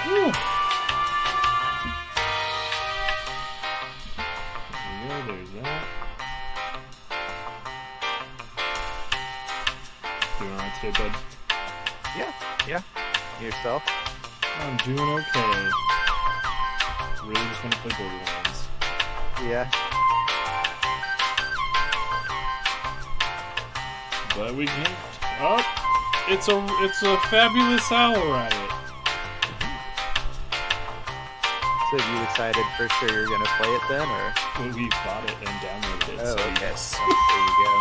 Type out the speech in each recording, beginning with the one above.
Whew. There you go, there's that. Doing alright today, bud? Yeah. Yourself? I'm doing okay. Really just want to play Borderlands. Yeah. But we can't. Oh, it's a fabulous owl riot. So you decided for sure you're gonna play it then, or? Well, we bought it and downloaded it. Oh, so okay. yes. There you go.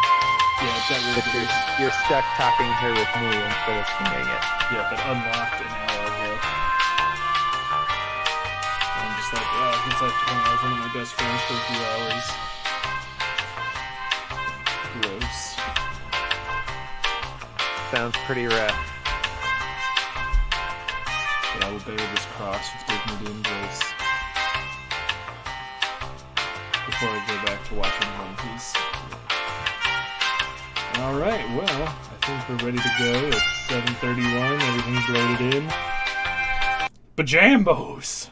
Yeah, it got really But good. you're stuck talking here with me instead of singing it. Yeah, but unlocked an hour ago. I'm just like, yeah, it's like hung out with one of my best friends for a few hours. Gross. Sounds pretty rough. But I will bear this cross with dignity and grace. Before I go back to watching One Piece. Alright, well, I think we're ready to go. It's 7:31, everything's loaded in. Bajambos!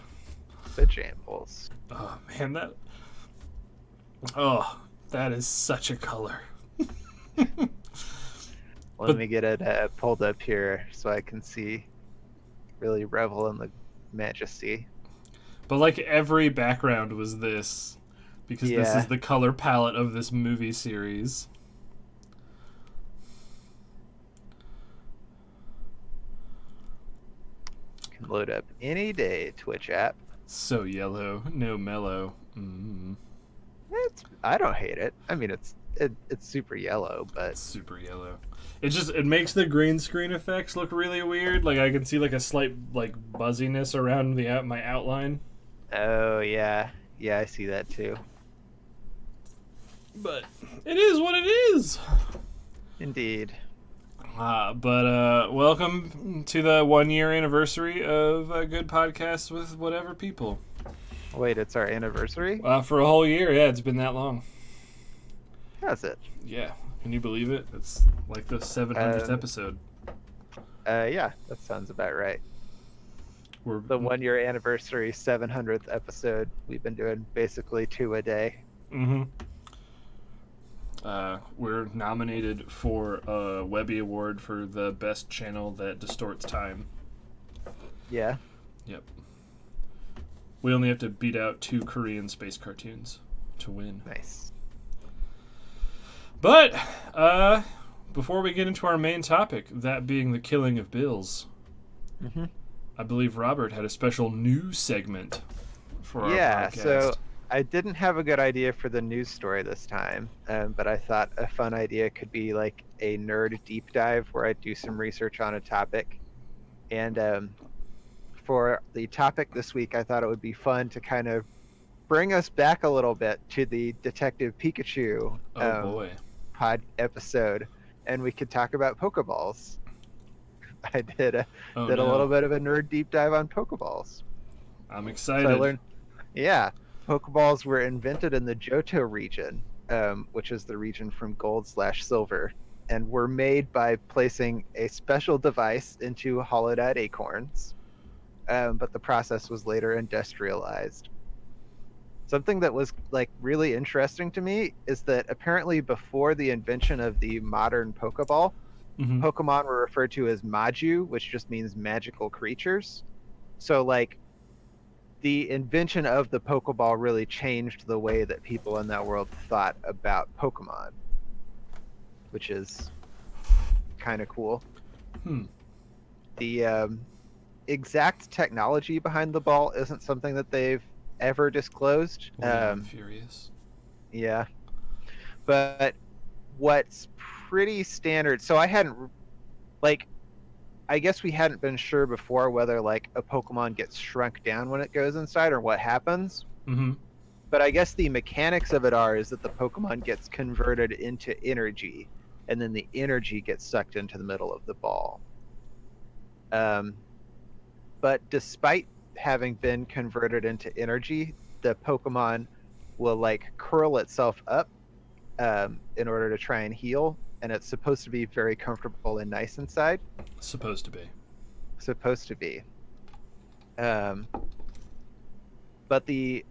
The Jambles. Oh, man, that... Oh, that is such a color. Let me get it pulled up here so I can see, really revel in the majesty. But like every background was this, because this Yeah. is the color palette of this movie series. Can load up any day, Twitch app. So yellow, no mellow. I don't hate it. I mean, it's super yellow, but It's super yellow. It makes the green screen effects look really weird. Like I can see like a slight like buzziness around my outline. oh yeah, I see that too. But it is what it is. Indeed. But welcome to the 1-year anniversary of a good podcast with whatever people. Wait, it's our anniversary? For a whole year, yeah, it's been that long. How's it? Yeah, can you believe it? It's like the 700th episode. Yeah, that sounds about right. We're The 1-year anniversary 700th episode. We've been doing basically 2 a day. We're nominated for a Webby Award for the best channel that distorts time. Yeah. Yep. We only have to beat out 2 Korean space cartoons to win. Nice. But before we get into our main topic, that being the killing of Bills, I believe Robert had a special news segment for our podcast. So I didn't have a good idea for the news story this time, but I thought a fun idea could be like a nerd deep dive where I do some research on a topic. And for the topic this week, I thought it would be fun to kind of bring us back a little bit to the Detective Pikachu pod episode, and we could talk about Pokeballs. I did a little bit of a nerd deep dive on Pokeballs. I'm excited. So I learned, Pokeballs were invented in the Johto region, which is the region from Gold/Silver, and were made by placing a special device into hollowed-out acorns. But the process was later industrialized. Something that was like really interesting to me is that apparently before the invention of the modern Pokeball, Pokemon were referred to as Maju, which just means magical creatures. So like the invention of the Pokeball really changed the way that people in that world thought about Pokemon, which is kind of cool. The exact technology behind the ball isn't something that they've ever disclosed. Furious. Yeah. But what's pretty standard, so I guess we hadn't been sure before whether like a Pokemon gets shrunk down when it goes inside or what happens. But I guess the mechanics of it is that the Pokemon gets converted into energy, and then the energy gets sucked into the middle of the ball. But despite having been converted into energy, the Pokemon will like curl itself up in order to try and heal, and it's supposed to be very comfortable and nice inside. Supposed to be. Um, but the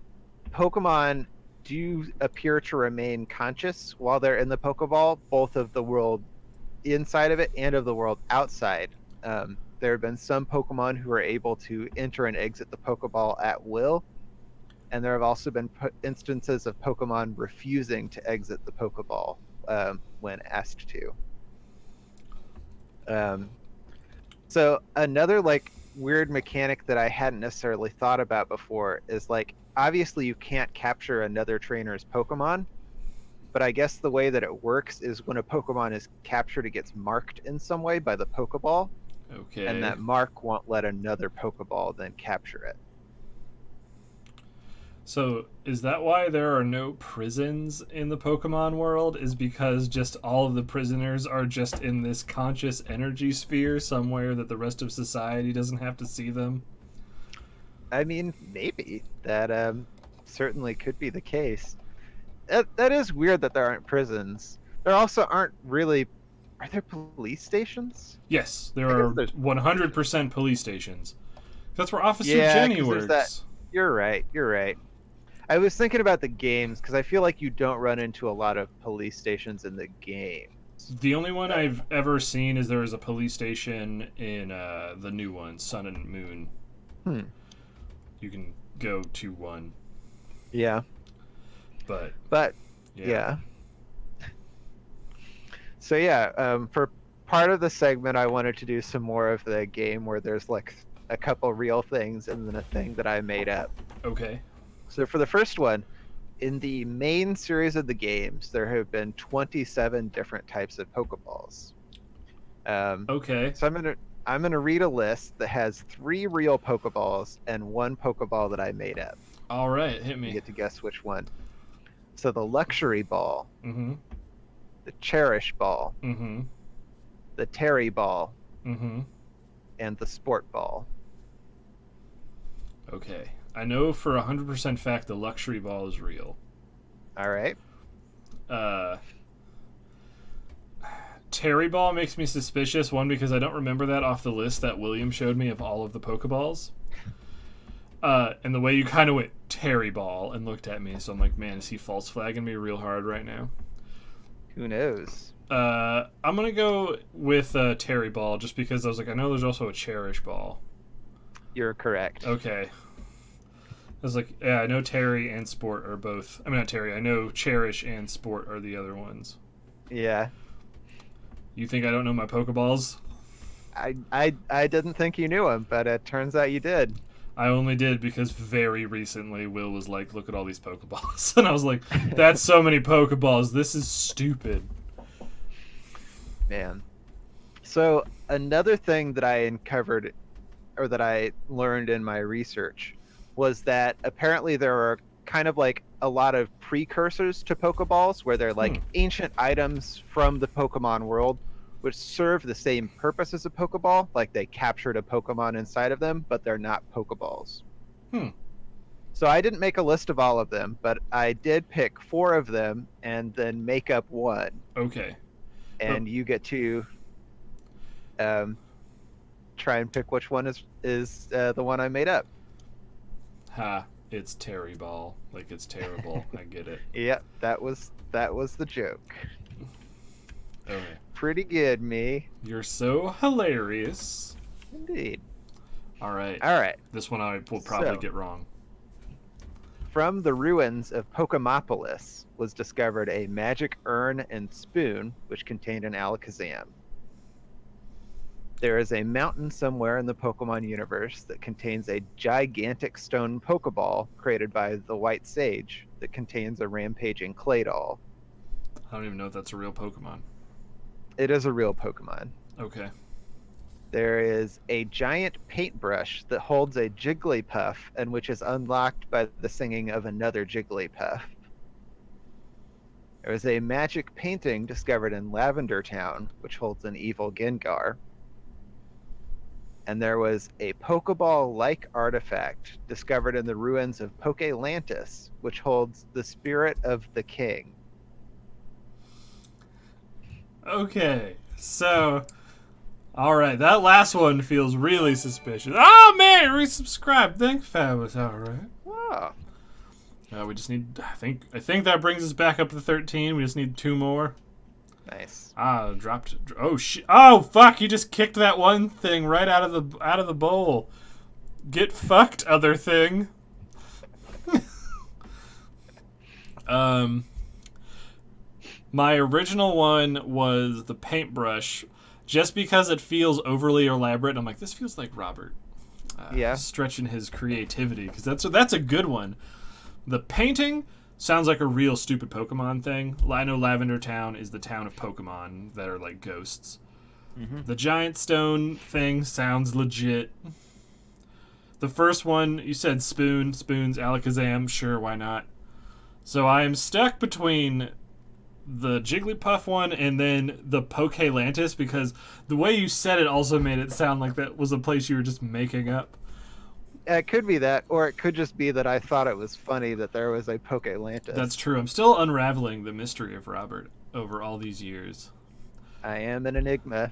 Pokemon do appear to remain conscious while they're in the Pokeball, both of the world inside of it and of the world outside. There have been some Pokemon who are able to enter and exit the Pokeball at will, and there have also been instances of Pokemon refusing to exit the Pokeball when asked to. So another like weird mechanic that I hadn't necessarily thought about before is like obviously you can't capture another trainer's Pokemon, but I guess the way that it works is when a Pokemon is captured, it gets marked in some way by the Pokeball, Okay. and that mark won't let another Pokeball then capture it. So, is that why there are no prisons in the Pokemon world? Is because just all of the prisoners are just in this conscious energy sphere somewhere that the rest of society doesn't have to see them? I mean, maybe that certainly could be the case. That is weird that there aren't prisons. There also aren't really. Are there police stations? Yes, there I guess are there's 100% police stations. That's where Officer Yeah, Jenny 'cause there's works. that. You're right. You're right. I was thinking about the games because I feel like you don't run into a lot of police stations in the game. The only one I've ever seen is there is a police station in the new one, Sun and Moon. Hmm. You can go to one, Yeah. but Yeah. So yeah, for part of the segment, I wanted to do some more of the game where there's like a couple real things and then a thing that I made up. Okay. So for the first one, in the main series of the games, there have been 27 different types of Pokeballs. Okay. So I'm gonna read a list that has 3 real Pokeballs and 1 Pokeball that I made up. All right, hit You me. get to guess which one. So the Luxury Ball, Mm-hmm. the Cherish Ball, Mm-hmm. the Terry Ball, Mm-hmm. and the Sport Ball. Okay. I know for 100% fact the luxury ball is real. All right. Terry ball makes me suspicious. One, because I don't remember that off the list that William showed me of all of the Pokeballs. And the way you kind of went Terry ball and looked at me, so I'm like, man, is he false flagging me real hard right now? Who knows? I'm gonna go with Terry ball just because I was like, I know there's also a Cherish ball. You're correct. Okay. I was like, yeah, I know Terry and Sport are both. I mean, not Terry. I know Cherish and Sport are the other ones. Yeah. You think I don't know my Pokeballs? I didn't think you knew him, but it turns out you did. I only did because very recently Will was like, look at all these Pokeballs. And I was like, that's so many Pokeballs. This is stupid. Man. So another thing that I uncovered or that I learned in my research was that apparently there are kind of like a lot of precursors to Pokeballs where they're like ancient items from the Pokemon world which serve the same purpose as a Pokeball, like they captured a Pokemon inside of them, but they're not Pokeballs. So I didn't make a list of all of them, but I did pick 4 of them and then make up one. Okay. And you get to try and pick which one is the one I made up. Ha, it's Terry Ball. Like, it's terrible. I get it. Yep, that was the joke. Okay. Pretty good, me. You're so hilarious. Indeed. All right. This one I will probably get wrong. From the ruins of Pokemopolis was discovered a magic urn and spoon which contained an Alakazam. There is a mountain somewhere in the Pokemon universe that contains a gigantic stone Pokeball created by the White Sage that contains a rampaging Claydol. I don't even know if that's a real Pokemon. It is a real Pokemon. Okay. There is a giant paintbrush that holds a Jigglypuff and which is unlocked by the singing of another Jigglypuff. There is a magic painting discovered in Lavender Town which holds an evil Gengar. And there was a Pokeball-like artifact discovered in the ruins of Pokelantis, which holds the spirit of the king. Okay, so All right, that last one feels really suspicious. Oh man, resubscribe. Thanks, Fabulous. All right. Oh, We just need. I think that brings us back up to 13. We just need 2 more. nice. Dropped. Oh shit. Oh fuck! You just kicked that one thing right out of the bowl. Get fucked, other thing. My original one was the paintbrush, just because it feels overly elaborate. I'm like, this feels like Robert. Yeah. Stretching his creativity, because that's a good one. The painting sounds like a real stupid Pokemon thing. I know Lavender Town is the town of Pokemon that are like ghosts. The giant stone thing sounds legit. The first one, you said spoons, Alakazam, sure, why not? So I am stuck between the Jigglypuff one and then the Pokelantis, because the way you said it also made it sound like that was a place you were just making up. It could be that, or it could just be that I thought it was funny that there was a Pokelantis. That's true. I'm still unraveling the mystery of Robert over all these years. I am an enigma.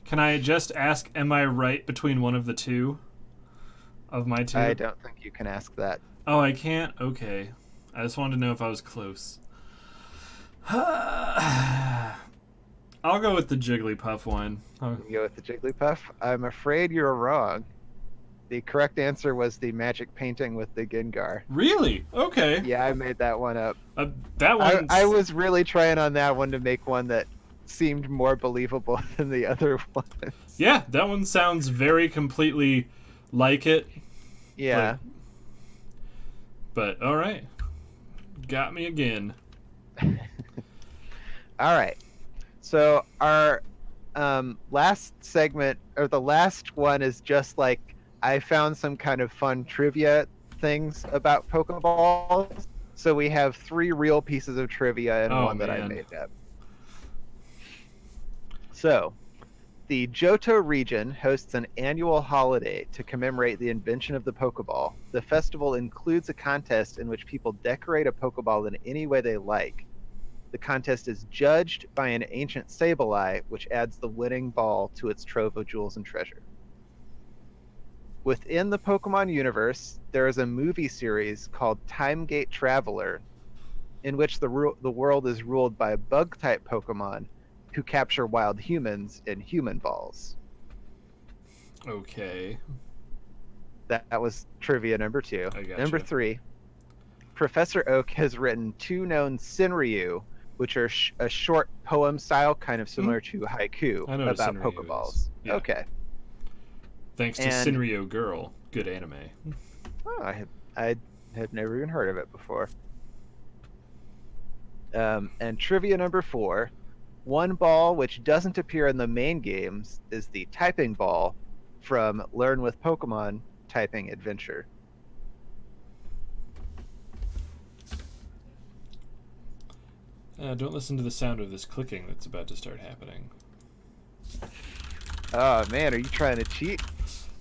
Can I just ask, am I right between one of the two? Of my two? I don't think you can ask that. Oh, I can't? Okay. I just wanted to know if I was close. I'll go with the Jigglypuff one. You can go with the Jigglypuff. I'm afraid you're wrong. The correct answer was the magic painting with the Gengar. Really? Okay. Yeah, I made that one up. That one. I was really trying on that one to make one that seemed more believable than the other ones. Yeah, that one sounds very completely like it. Yeah. But all right. Got me again. All right. So our last segment, or the last one, is just like I found some kind of fun trivia things about Pokeballs. So we have 3 real pieces of trivia and one that I made up. So, the Johto region hosts an annual holiday to commemorate the invention of the Pokeball. The festival includes a contest in which people decorate a Pokeball in any way they like. The contest is judged by an ancient Sableye, which adds the winning ball to its trove of jewels and treasure. Within the Pokemon universe, there is a movie series called Time Gate Traveler, in which the world is ruled by bug-type Pokemon who capture wild humans in human balls. Okay. That was trivia number 2. I gotcha. Number 3, Professor Oak has written 2 known Sinryu, which are a short poem style, kind of similar to haiku, about Pokeballs. Yeah. Okay. Thanks to Sinryu Girl. Good anime. Oh, I had never even heard of it before. And trivia number 4, one ball which doesn't appear in the main games is the typing ball from Learn with Pokemon Typing Adventure. Don't listen to the sound of this clicking that's about to start happening. Oh man, are you trying to cheat?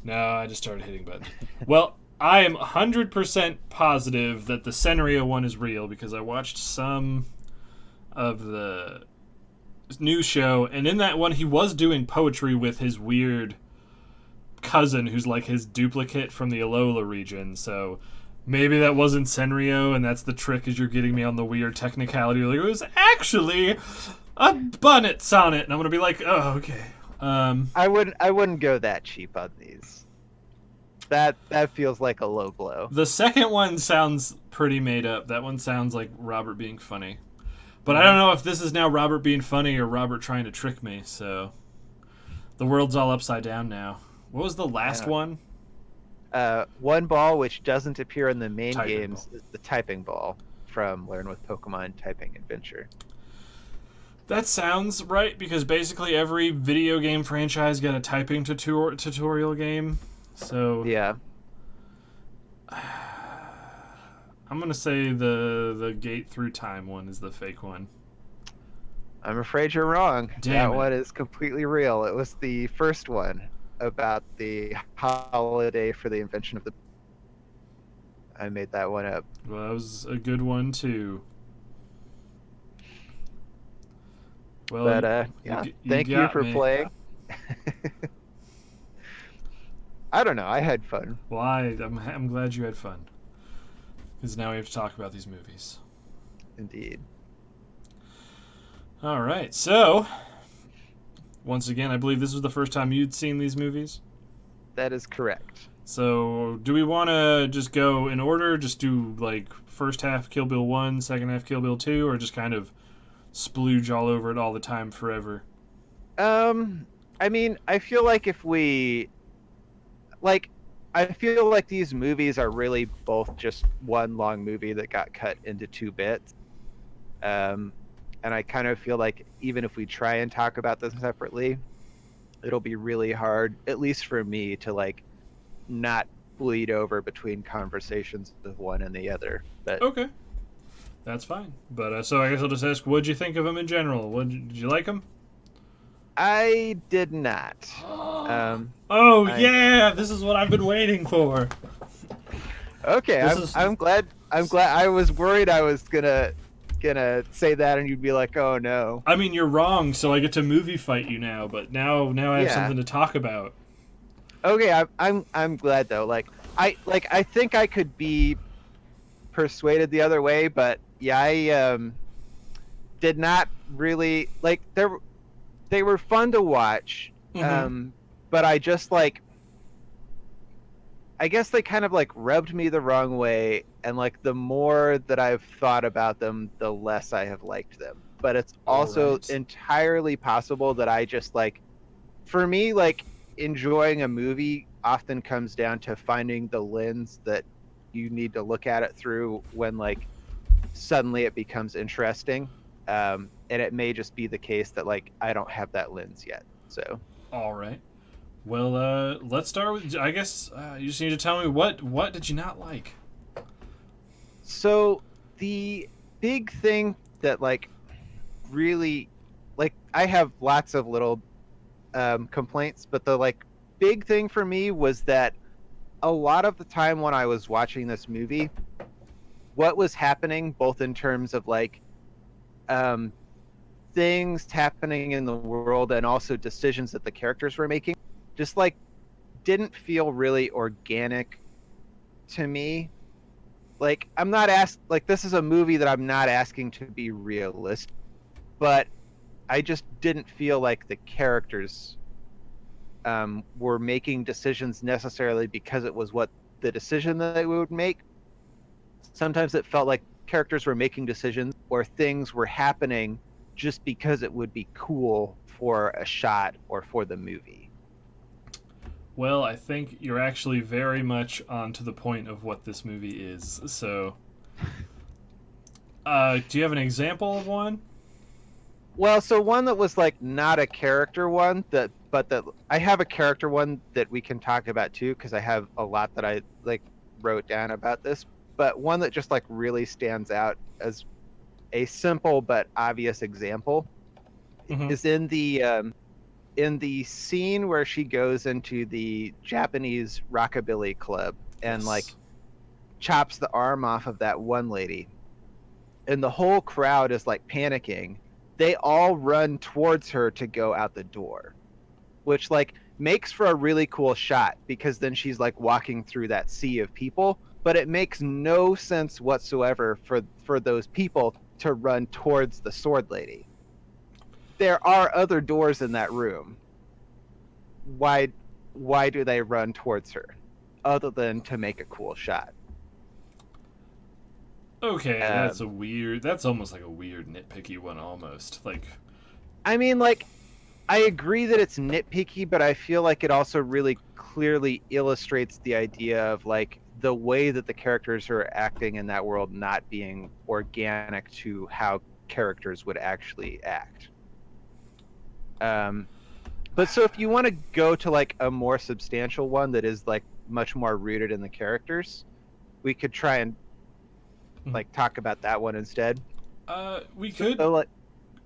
No, I just started hitting buttons. Well, I am 100% positive that the Senrio one is real because I watched some of the news show, and in that one he was doing poetry with his weird cousin who's like his duplicate from the Alola region, so maybe that wasn't Senrio, and that's the trick, is you're getting me on the weird technicality. Like, it was actually a Bunnet sonnet, and I'm gonna be like, oh, okay. I wouldn't go that cheap on these. That feels like a low blow. The second one sounds pretty made up. That one sounds like Robert being funny. But I don't know if this is now Robert being funny or Robert trying to trick me, so the world's all upside down now. What was the last one? One ball which doesn't appear in the main Typing games is the typing ball from Learn with Pokemon Typing Adventure. That sounds right, because basically every video game franchise got a typing tutorial game. So yeah, I'm gonna say the Gate Through Time one is the fake one. I'm afraid you're wrong. Damn that it. one is completely real. It was the first one about the holiday for the invention of the. I made that one up. Well, that was a good one too. Well, But yeah, thank you for playing. I don't know. I had fun. Well, I'm glad you had fun. Because now we have to talk about these movies. Indeed. All right, so once again, I believe this was the first time you'd seen these movies. That is correct. So, do we want to just go in order? Just do like first half Kill Bill 1, second half Kill Bill 2, or just kind of splooge all over it all the time forever? I mean, I feel like if we like I feel like these movies are really both just one long movie that got cut into two bits. Um, and I kind of feel like even if we try and talk about them separately, it'll be really hard, at least for me, to like not bleed over between conversations of one and the other. But Okay, that's fine. But so I guess I'll just ask, what'd you think of them in general? Did you like them? I did not. Um, Oh I yeah, this is what I've been waiting for. okay. This is I'm glad. I'm glad. I was worried I was gonna say that and you'd be like, oh no. I mean, you're wrong, so I get to movie fight you now. But now I have Yeah. something to talk about. Okay. I'm glad though. I think I could be persuaded the other way, but yeah, I did not really like. They were fun to watch, Mm-hmm. but I just like. I guess they kind of like rubbed me the wrong way, and like the more that I've thought about them, the less I have liked them. But it's All also right. entirely possible that I just like, for me, like enjoying a movie often comes down to finding the lens that you need to look at it through when like suddenly it becomes interesting. And it may just be the case that like I don't have that lens yet. So All right. Well, let's start with. I guess you just need to tell me what did you not like? so the big thing that like really like I have lots of little complaints, but the like big thing for me was that a lot of the time when I was watching this movie, what was happening both in terms of like um, things happening in the world and also decisions that the characters were making, just like didn't feel really organic to me. Like I'm not asked like this is a movie that I'm not asking to be realistic, but I just didn't feel like the characters were making decisions necessarily because it was what the decision that they would make. Sometimes it felt like characters were making decisions or things were happening just because it would be cool for a shot or for the movie. Well, I think you're actually very much on to the point of what this movie is. So, do you have an example of one? Well, so one that was like not a character one that but that I have a character one that we can talk about too because I have a lot that I like wrote down about this, but one that just like really stands out as a simple but obvious example Mm-hmm. is in the scene where she goes into the Japanese rockabilly club and like Yes. chops the arm off of that one lady, and the whole crowd is like panicking. They all run towards her to go out the door, which like makes for a really cool shot because then she's like walking through that sea of people, but it makes no sense whatsoever for those people to run towards the sword lady. There are other doors in that room. Why why do they run towards her other than to make a cool shot? Okay, that's Um, a weird. That's almost like a weird nitpicky one, almost like. I mean, like, I agree that it's nitpicky, but I feel like it also really clearly illustrates the idea of like the way that the characters are acting in that world not being organic to how characters would actually act. Um, but so if you want to go to like a more substantial one that is like much more rooted in the characters, we could try and like talk about that one instead. We So could. like,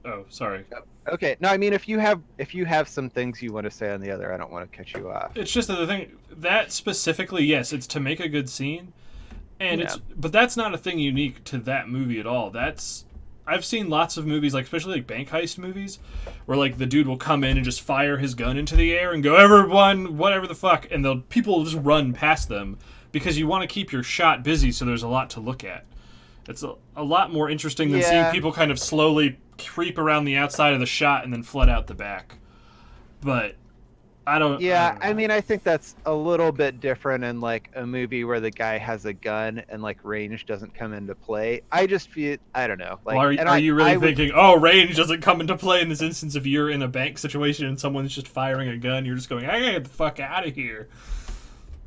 Oh, sorry. okay, no, I mean if you have some things you want to say on the other, I don't want to cut you off. It's just that the thing that specifically, yes, it's to make a good scene, and Yeah. it's but that's not a thing unique to that movie at all. That's I've seen lots of movies, like especially like bank heist movies, where like the dude will come in and just fire his gun into the air and go, everyone, whatever the fuck, and people will just run past them because you want to keep your shot busy, so there's a lot to look at. It's a lot more interesting than seeing people kind of slowly creep around the outside of the shot and then flood out the back. But I don't. Yeah, I don't know. I mean, I think that's a little bit different in like a movie where the guy has a gun and like range doesn't come into play. I just feel, I don't know. Like, Well, and are you really I would- thinking, oh, range doesn't come into play in this instance if you're in a bank situation and someone's just firing a gun? You're just going, I gotta get the fuck out of here.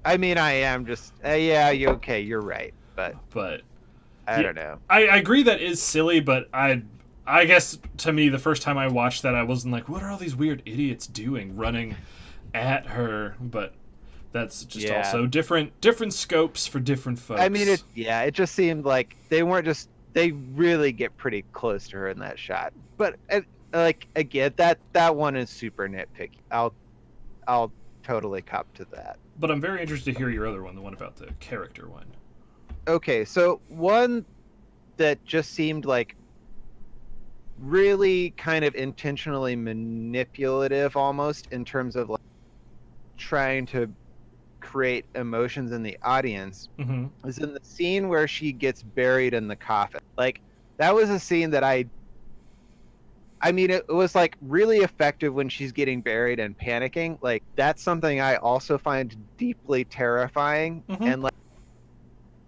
I mean, I am just, yeah, you're right, but But I don't know. I agree that is silly, but I guess to me the first time I watched that I wasn't like, what are all these weird idiots doing running at her? But that's just also different scopes for different folks. I mean, it just seemed like they really get pretty close to her in that shot. But like again, that one is super nitpicky. I'll totally cop to that. But I'm very interested to hear your other one, the one about the character one. Okay, so one that just seemed like really kind of intentionally manipulative almost in terms of like trying to create emotions in the audience Mm-hmm. is in the scene where she gets buried in the coffin. Like that was a scene that I mean it was like really effective when she's getting buried and panicking. Like that's something I also find deeply terrifying, Mm-hmm. and like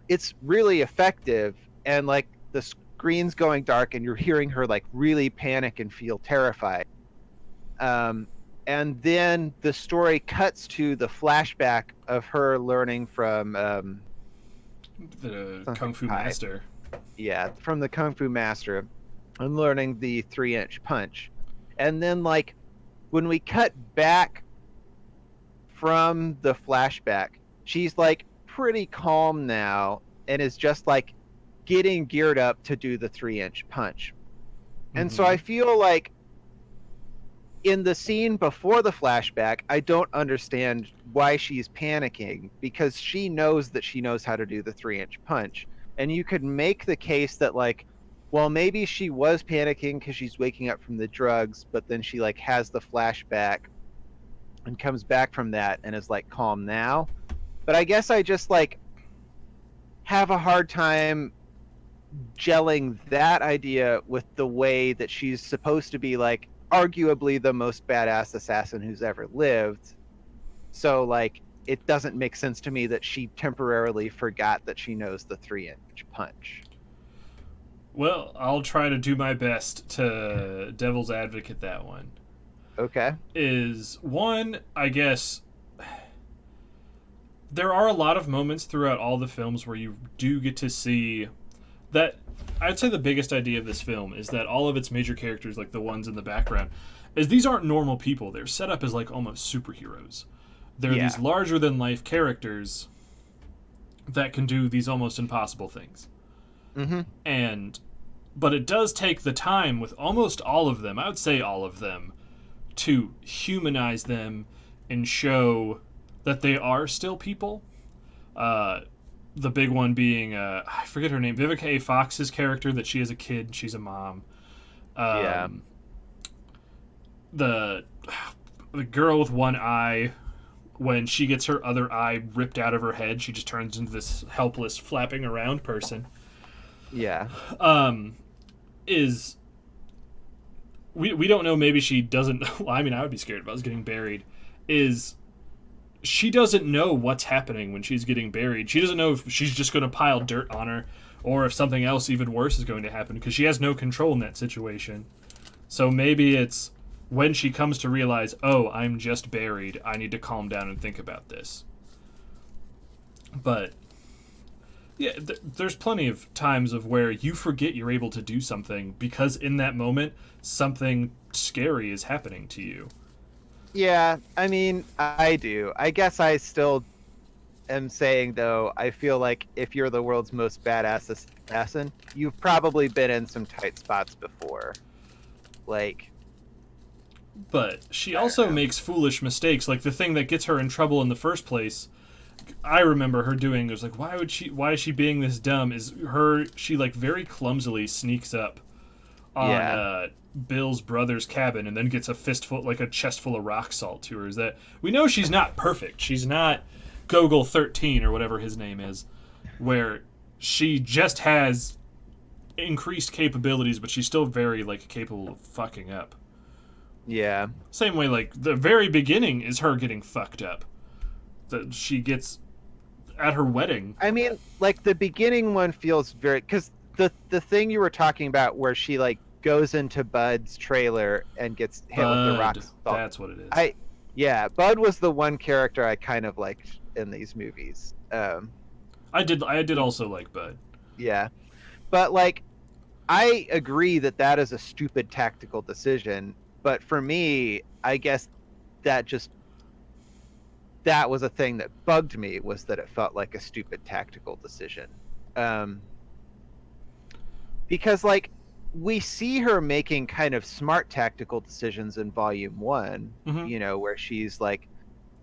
it's really effective, and like the screen's going dark and you're hearing her like really panic and feel terrified. And then the story cuts to the flashback of her learning from The Something Kung Fu high. Master. from the Kung Fu Master and learning the 3-inch punch. And then like when we cut back from the flashback, she's like pretty calm now and is just like getting geared up to do the 3-inch punch. And so I feel like in the scene before the flashback, I don't understand why she's panicking, because she knows that she knows how to do the 3-inch punch. And you could make the case that like, well, maybe she was panicking because she's waking up from the drugs, but then she like has the flashback and comes back from that and is like calm now. But I guess I just like have a hard time gelling that idea with the way that she's supposed to be like arguably the most badass assassin who's ever lived. So like it doesn't make sense to me that she temporarily forgot that she knows the 3-inch punch. Well, I'll try to do my best to devil's advocate that one. Okay. Is one, I guess, there are a lot of moments throughout all the films where you do get to see that. I'd say the biggest idea of this film is that all of its major characters, like the ones in the background, is these aren't normal people. They're set up as like almost superheroes. They're these larger than life characters that can do these almost impossible things. Mm-hmm. But it does take the time with almost all of them, I would say all of them, to humanize them and show that they are still people. The big one being, I forget her name, Vivica A. Fox's character, that she is a kid, she's a mom. The girl with one eye, when she gets her other eye ripped out of her head, she just turns into this helpless, flapping around person. Yeah. Is we don't know, maybe she doesn't. Well, I mean, I would be scared if I was getting buried. Is she doesn't know what's happening when she's getting buried. She doesn't know if she's just going to pile dirt on her or if something else even worse is going to happen, because she has no control in that situation. So maybe it's when she comes to realize, oh, I'm just buried, I need to calm down and think about this. But yeah, there's plenty of times of where you forget you're able to do something because in that moment something scary is happening to you. Yeah, I mean, I do. I guess I still am saying, though, I feel like if you're the world's most badass assassin, you've probably been in some tight spots before. Like, But she also makes foolish mistakes, like the thing that gets her in trouble in the first place. I remember her doing, it was like, why is she being this dumb? She like very clumsily sneaks up on Yeah. Bill's brother's cabin and then gets a fistful, like a chest full of rock salt to her, is that we know she's not perfect. She's not Gogol 13 or whatever his name is, where she just has increased capabilities, but she's still very like capable of fucking up. Yeah. Same way, like the very beginning is her getting fucked up. That she gets at her wedding. I mean, like the beginning one feels very, because the thing you were talking about where she like goes into Bud's trailer and gets hit with the rock Bud, salt. that's what it is. Yeah, Bud was the one character I kind of liked in these movies. I did also like Bud. Yeah, but like I agree that that is a stupid tactical decision. But for me, I guess that just that was a thing that bugged me, was that it felt like a stupid tactical decision. Because like we see her making kind of smart tactical decisions in volume 1, Mhm. you know, where she's like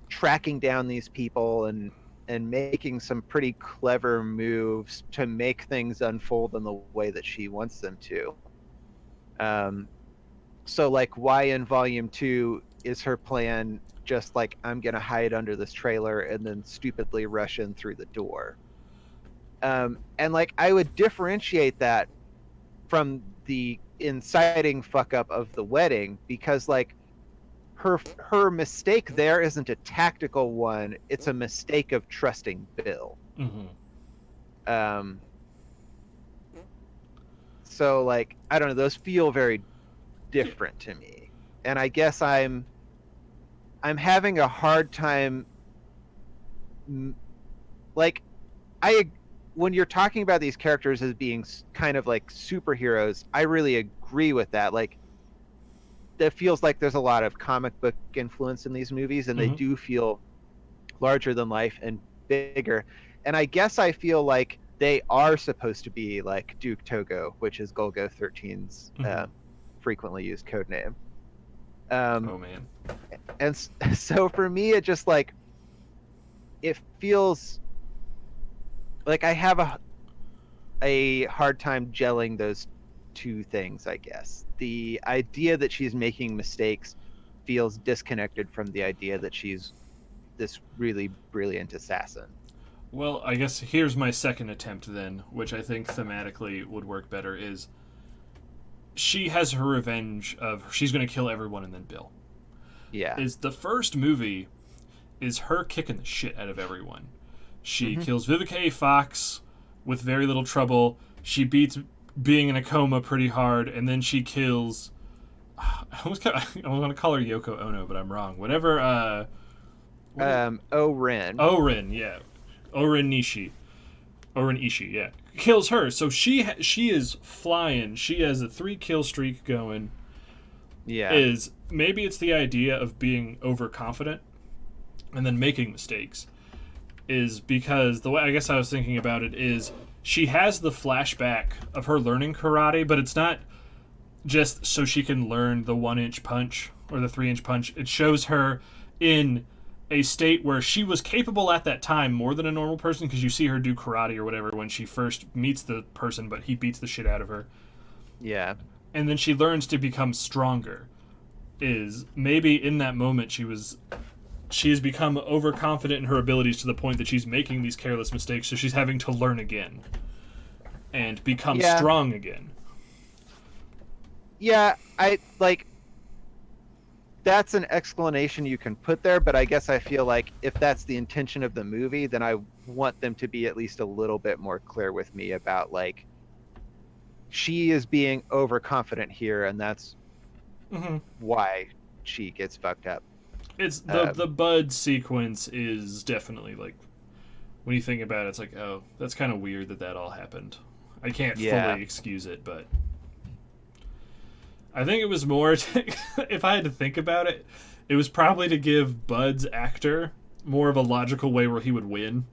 tracking down these people and making some pretty clever moves to make things unfold in the way that she wants them to. So like why in volume 2 is her plan just like, I'm gonna hide under this trailer and then stupidly rush in through the door? And like I would differentiate that from the inciting fuck up of the wedding, because like her mistake there isn't a tactical one, it's a mistake of trusting Bill. Um so like I don't know, those feel very different to me. And I guess I'm having a hard time like when you're talking about these characters as being kind of like superheroes, I really agree with that. Like, it feels like there's a lot of comic book influence in these movies, and they do feel larger than life and bigger. And I guess I feel like they are supposed to be like Duke Togo, which is Golgo 13's frequently used code name. Oh man. And so for me, it just like, it feels like I have a hard time gelling those two things, I guess. The idea that she's making mistakes feels disconnected from the idea that she's this really brilliant assassin. Well, I guess here's my second attempt then, which I think thematically would work better, is she has her revenge of she's going to kill everyone and then Bill. Yeah. Is the first movie is her kicking the shit out of everyone. She kills Vivica A. Fox with very little trouble. She beats being in a coma pretty hard, and then she kills. I want to call her Yoko Ono, but I'm wrong. Whatever. Orin. Orin, yeah, Orin Ishii, yeah, kills her. So she is flying. She has a 3-kill streak going. Yeah. Is maybe it's the idea of being overconfident and then making mistakes. Is because the way I guess I was thinking about it is she has the flashback of her learning karate, but it's not just so she can learn the 1-inch punch or the 3-inch punch. It shows her in a state where she was capable at that time more than a normal person, because you see her do karate or whatever when she first meets the person, but he beats the shit out of her. Yeah. And then she learns to become stronger. Is maybe in that moment she has become overconfident in her abilities to the point that she's making these careless mistakes, so she's having to learn again and become strong again. Yeah, I like that's an explanation you can put there, but I guess I feel like if that's the intention of the movie, then I want them to be at least a little bit more clear with me about like she is being overconfident here, and that's why she gets fucked up. It's the Bud sequence is definitely like, when you think about it, it's like, oh, that's kind of weird that all happened. I can't fully excuse it, but I think it was more if I had to think about it, it was probably to give Bud's actor more of a logical way where he would win.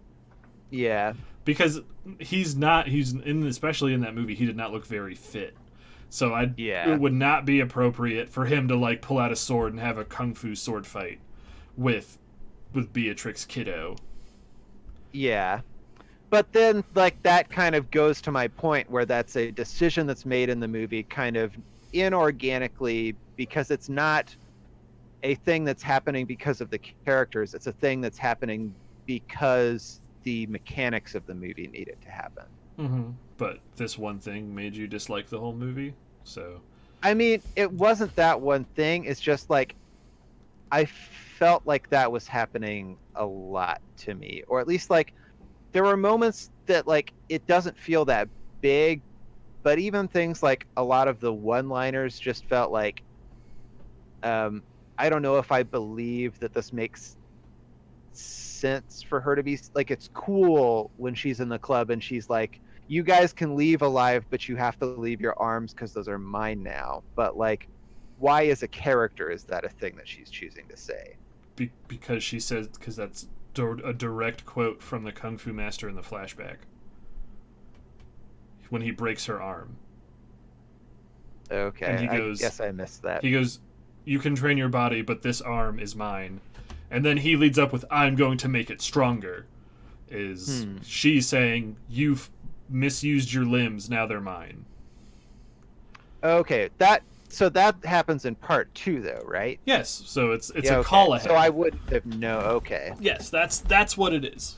Yeah. Because especially in that movie, he did not look very fit. So it would not be appropriate for him to like pull out a sword and have a kung fu sword fight with Beatrix Kiddo. Yeah. but then like that kind of goes to my point where that's a decision that's made in the movie kind of inorganically because it's not a thing that's happening because of the characters. It's a thing that's happening because the mechanics of the movie need it to happen. Mm-hmm. But this one thing made you dislike the whole movie, so. I mean, it wasn't that one thing. It's just like I felt like that was happening a lot to me, or at least like there were moments that like it doesn't feel that big, but even things like a lot of the one-liners just felt like I don't know if I believe that this makes sense for her to be like it's cool when she's in the club and she's like you guys can leave alive but you have to leave your arms because those are mine now, but like why as a character is that a thing that she's choosing to say? Because she says, because that's a direct quote from the Kung Fu Master in the flashback when he breaks her arm. Okay, And he I goes, guess I missed that. He goes, "You can train your body, but this arm is mine." And then he leads up with, "I'm going to make it stronger." Is she saying, "You've misused your limbs, now they're mine"? Okay, that happens in part 2 though, right? Yes. So it's Yeah, a okay. call ahead. So I wouldn't have no. Okay. Yes, that's what it is.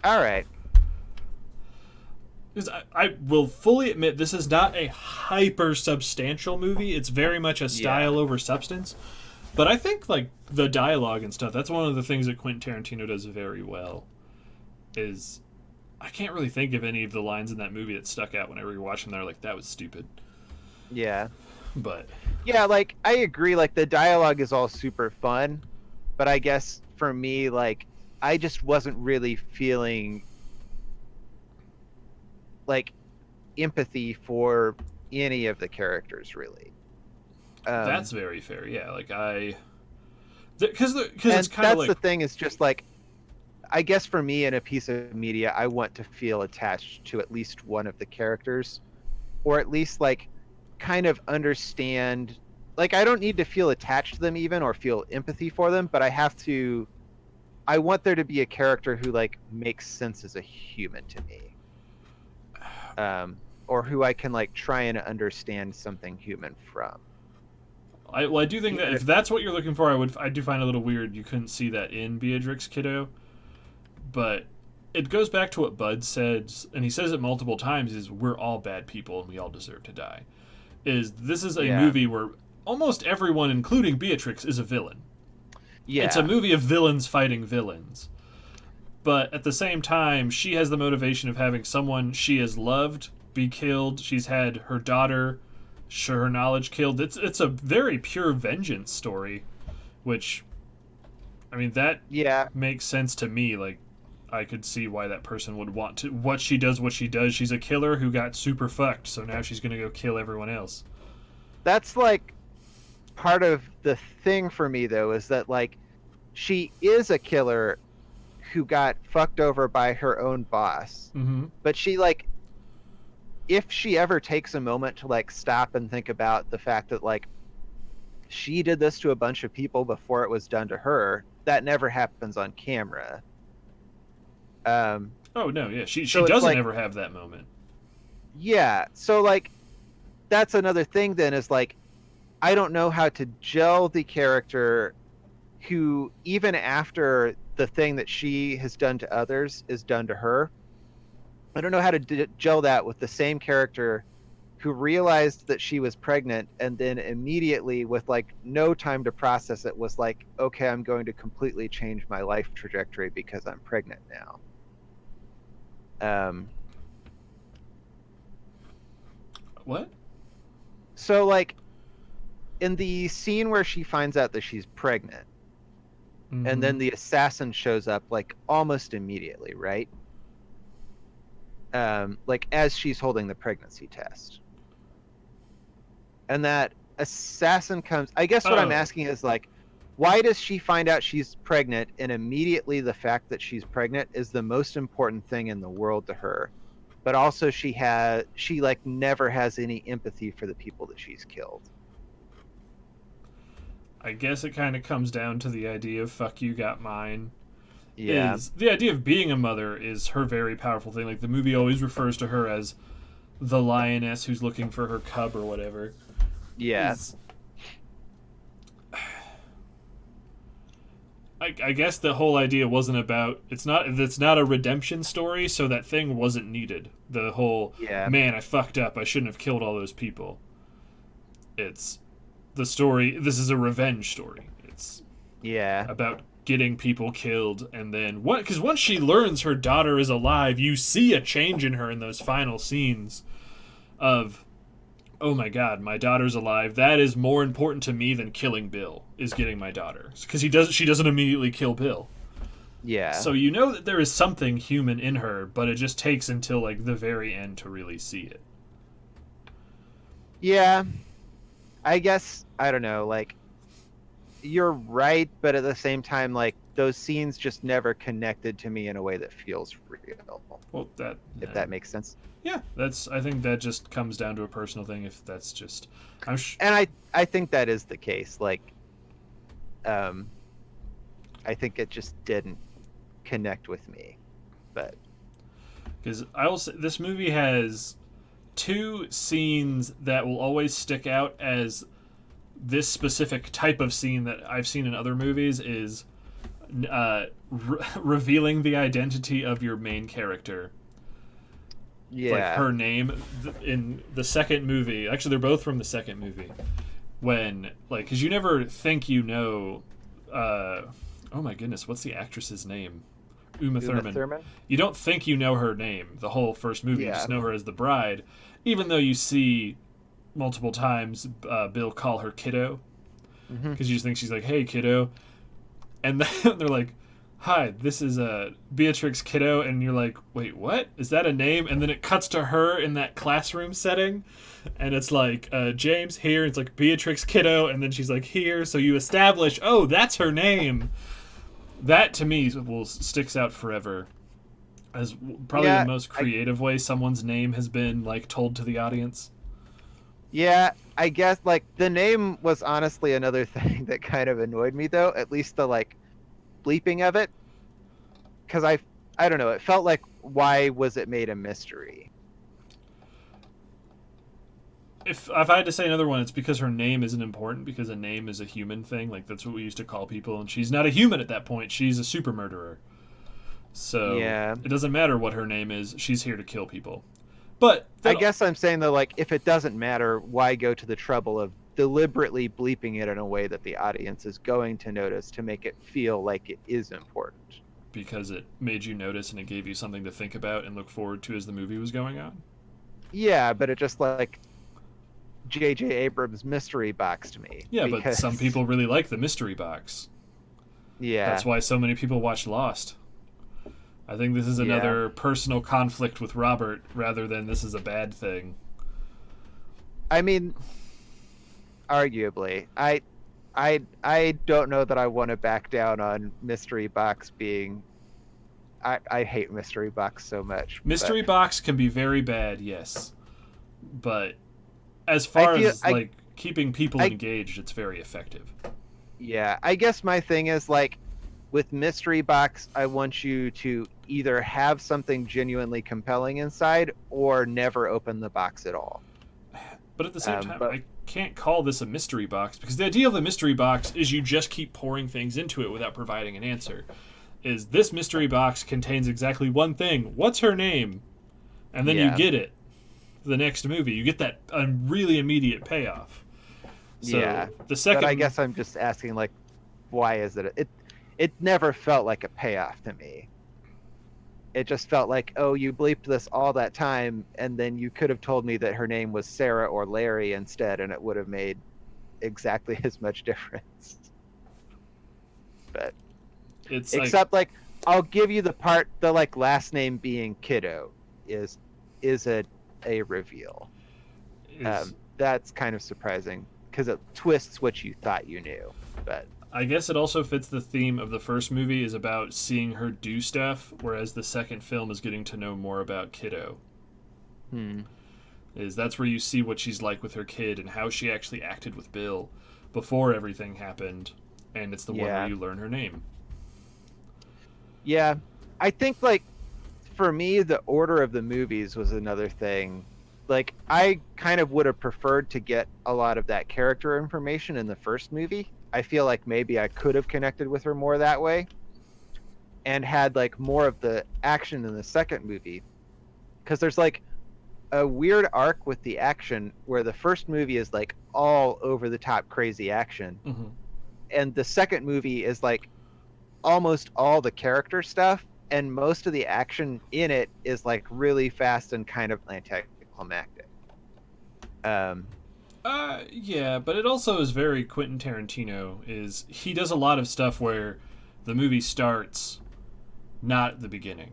All right. Because I will fully admit this is not a hyper substantial movie. It's very much a style over substance. But I think like the dialogue and stuff, that's one of the things that Quentin Tarantino does very well. Is I can't really think of any of the lines in that movie that stuck out whenever you're watching them. They're like, that was stupid. Yeah. But Yeah, like I agree. Like the dialogue is all super fun, but I guess for me, like I just wasn't really feeling like empathy for any of the characters, really. that's very fair. Yeah, like because it's And kind of that's like the thing. Is just like I guess for me in a piece of media, I want to feel attached to at least one of the characters, or at least like kind of understand. Like I don't need to feel attached to them even or feel empathy for them, but I want there to be a character who like makes sense as a human to me, or who I can like try and understand something human from. I do think that if that's what you're looking for, I do find it a little weird you couldn't see that in Beatrix Kiddo. But it goes back to what Bud said, and he says it multiple times, is we're all bad people and we all deserve to die. This is a movie where almost everyone, including Beatrix, is a villain. Yeah. It's a movie of villains fighting villains. But at the same time, she has the motivation of having someone she has loved be killed. She's had her daughter, her knowledge killed. It's a very pure vengeance story, which, I mean, that makes sense to me. Like, I could see why that person would want to. What she does. She's a killer who got super fucked, so now she's going to go kill everyone else. That's like part of the thing for me though, is that like she is a killer who got fucked over by her own boss. Mm-hmm. But she like if she ever takes a moment to like stop and think about the fact that like she did this to a bunch of people before it was done to her, that never happens on camera. Oh no, yeah, she so doesn't like, ever have that moment. Yeah, so like that's another thing then, is like I don't know how to gel the character who, even after the thing that she has done to others is done to her, I don't know how to gel that with the same character who realized that she was pregnant and then immediately, with like no time to process it, was like, okay, I'm going to completely change my life trajectory because I'm pregnant now. What? So like in the scene where she finds out that she's pregnant, mm-hmm. and then the assassin shows up like almost immediately, right? Like as she's holding the pregnancy test. And that assassin comes, I guess what I'm asking is like, why does she find out she's pregnant and immediately the fact that she's pregnant is the most important thing in the world to her? But also she like never has any empathy for the people that she's killed. I guess it kind of comes down to the idea of fuck you got mine. Yeah. is the idea of being a mother is her very powerful thing. Like the movie always refers to her as the lioness who's looking for her cub or whatever. Yeah. Is I guess the whole idea wasn't about it's not a redemption story, so that thing wasn't needed. The whole Yeah. man, I fucked up, I shouldn't have killed all those people. It's the story. This is a revenge story. It's Yeah. about getting people killed, and then what? Because once she learns her daughter is alive, you see a change in her in those final scenes of, oh my god, my daughter's alive. That is more important to me than killing Bill. Is getting my daughter, because she doesn't immediately kill Bill. Yeah. So you know that there is something human in her, but it just takes until like the very end to really see it. Yeah. I guess I don't know, like you're right, but at the same time, like those scenes just never connected to me in a way that feels real. Well, If that makes sense. yeah, that's I think that just comes down to a personal thing. If that's just, And I think that is the case. Like, I think it just didn't connect with me. But because I will say this movie has two scenes that will always stick out as this specific type of scene that I've seen in other movies is revealing the identity of your main character. yeah, Like her name in the second movie. Actually, they're both from the second movie. When like, because you never think you know. Oh my goodness, what's the actress's name? Uma Thurman. You don't think you know her name the whole first movie. You Yeah. just know her as the bride, even though you see multiple times Bill call her kiddo, Mhm. because you just think she's like, "Hey, kiddo," and then they're like, "Hi, this is Beatrix Kiddo," and you're like, "Wait, what? Is that a name?" And then it cuts to her in that classroom setting, and it's like James here. It's like Beatrix Kiddo, and then she's like here. So you establish, oh, that's her name. That to me sticks out forever as probably Yeah, the most creative way someone's name has been like told to the audience. Yeah, I guess like the name was honestly another thing that kind of annoyed me though, at least the like bleeping of it. Cuz I don't know, it felt like why was it made a mystery? If I had to say another one, it's because her name isn't important, because a name is a human thing. Like that's what we used to call people, and she's not a human at that point. She's a super murderer. So Yeah. it doesn't matter what her name is. She's here to kill people. But I guess I'm saying though, like if it doesn't matter, why go to the trouble of deliberately bleeping it in a way that the audience is going to notice to make it feel like it is important? because it made you notice and it gave you something to think about and look forward to as the movie was going on. Yeah, but it just like J.J. Abrams mystery box to me. Yeah, but because- some people really like the mystery box. Yeah. That's why so many people watch Lost. I think this is another personal conflict with Robert rather than this is a bad thing. I mean, arguably, I don't know that I want to back down on mystery box being. I hate mystery box so much. Mystery box can be very bad, yes, but as far as like keeping people engaged, it's very effective. Yeah, I guess my thing is like with mystery box, I want you to either have something genuinely compelling inside or never open the box at all. But at the same time, I can't call this a mystery box because the idea of the mystery box is you just keep pouring things into it without providing an answer. Is this mystery box contains exactly one thing? What's her name? And then you get it. The next movie, you get that really immediate payoff. So the second, but I guess I'm just asking, like, why is it? It never felt like a payoff to me. It just felt like, oh, you bleeped this all that time, and then you could have told me that her name was Sarah or Larry instead, and it would have made exactly as much difference. But it's except like I'll give you the part, the like last name being Kiddo is a reveal. That's kind of surprising because it twists what you thought you knew. But I guess it also fits the theme of the first movie is about seeing her do stuff, whereas the second film is getting to know more about Kiddo. That's where you see what she's like with her kid and how she actually acted with Bill before everything happened, and it's the one where you learn her name. Yeah, I think like for me, the order of the movies was another thing. Like I kind of would have preferred to get a lot of that character information in the first movie. I feel like maybe I could have connected with her more that way and had like more of the action in the second movie because there's like a weird arc with the action where the first movie is like all over the top crazy action Mm-hmm. and the second movie is like almost all the character stuff and most of the action in it is like really fast and kind of anticlimactic. um Yeah, but it also is very Quentin Tarantino. Is he does a lot of stuff where the movie starts not at the beginning.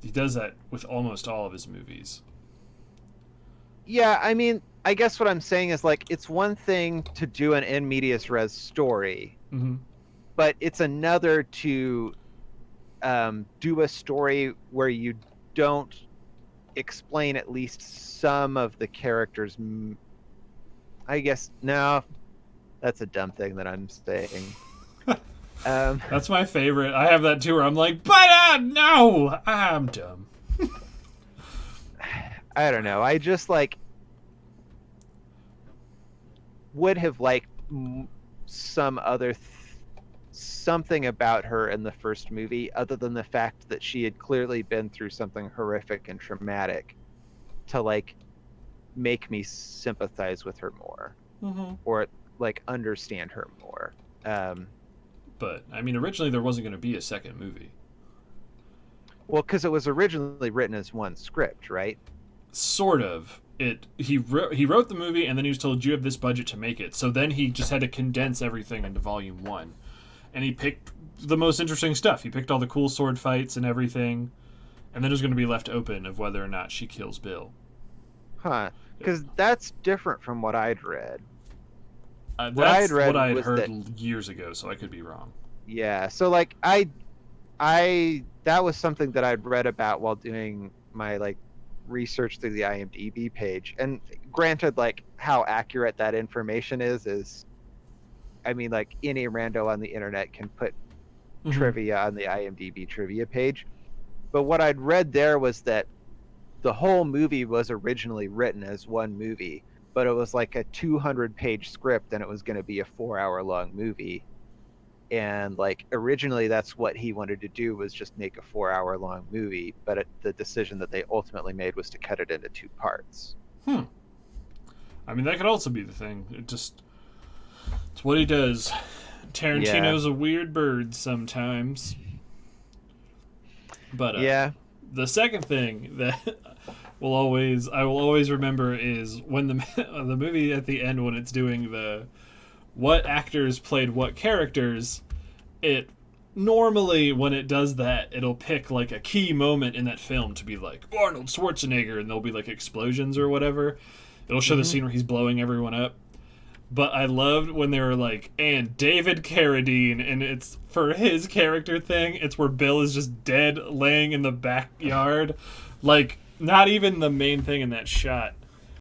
He does that with almost all of his movies. yeah, I mean, I guess what I'm saying is like it's one thing to do an in medias res story, Mm-hmm. but it's another to do a story where you don't explain at least some of the characters. I guess no, that's a dumb thing that I'm saying. Um, That's my favorite. I have that too, where I'm like, but no, I'm dumb. I don't know. I just like would have liked some other something about her in the first movie, other than the fact that she had clearly been through something horrific and traumatic, to like make me sympathize with her more Mm-hmm. or like understand her more. Um, But I mean, originally there wasn't going to be a second movie. well, because it was originally written as one script, right? Sort of. He wrote the movie, and then he was told you have this budget to make it. So then he just had to condense everything into volume one, and he picked the most interesting stuff. He picked all the cool sword fights and everything, and then it was going to be left open of whether or not she kills Bill. Huh? Because that's different from what I'd read. What I That's had read what I had was heard that years ago, so I could be wrong. yeah. So like I that was something that I'd read about while doing my like research through the IMDb page. And granted, like how accurate that information is I mean like any rando on the internet can put Mhm. trivia on the IMDb trivia page. But what I'd read there was that the whole movie was originally written as one movie, but it was like a 200-page script and it was going to be a 4-hour long movie. And like originally that's what he wanted to do was just make a 4-hour long movie, but the decision that they ultimately made was to cut it into 2 parts. I mean, that could also be the thing. It's what he does. Tarantino's a weird bird sometimes. But Yeah. the second thing that I will always remember is when the movie at the end, when it's doing the what actors played what characters. It normally, when it does that, it'll pick like a key moment in that film to be like Arnold Schwarzenegger, and there'll be like explosions or whatever. It'll show the scene where he's blowing everyone up. But I loved when they were like, and David Carradine, and it's for his character thing. It's where Bill is just dead, laying in the backyard, like not even the main thing in that shot.